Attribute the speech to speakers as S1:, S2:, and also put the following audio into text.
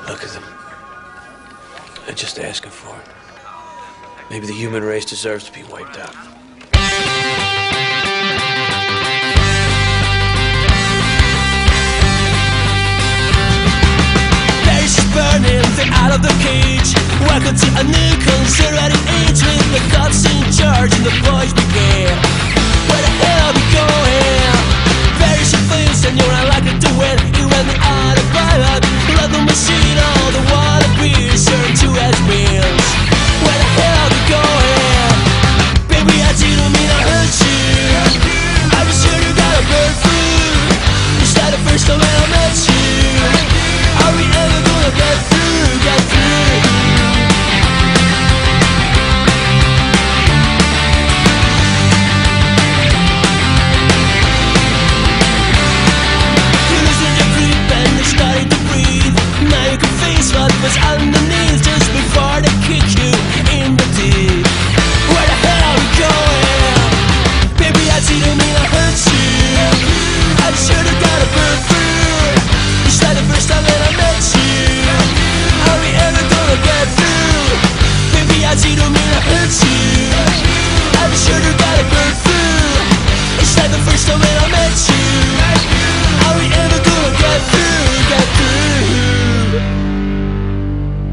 S1: Look at them. They're just asking for it. Maybe the human race deserves to be wiped out.
S2: Burning, they're out of the cage. Welcome to a new conservative age, with the cops in charge and the boys brigade. Where the hell are we going? Very short things and you're unlikely to win.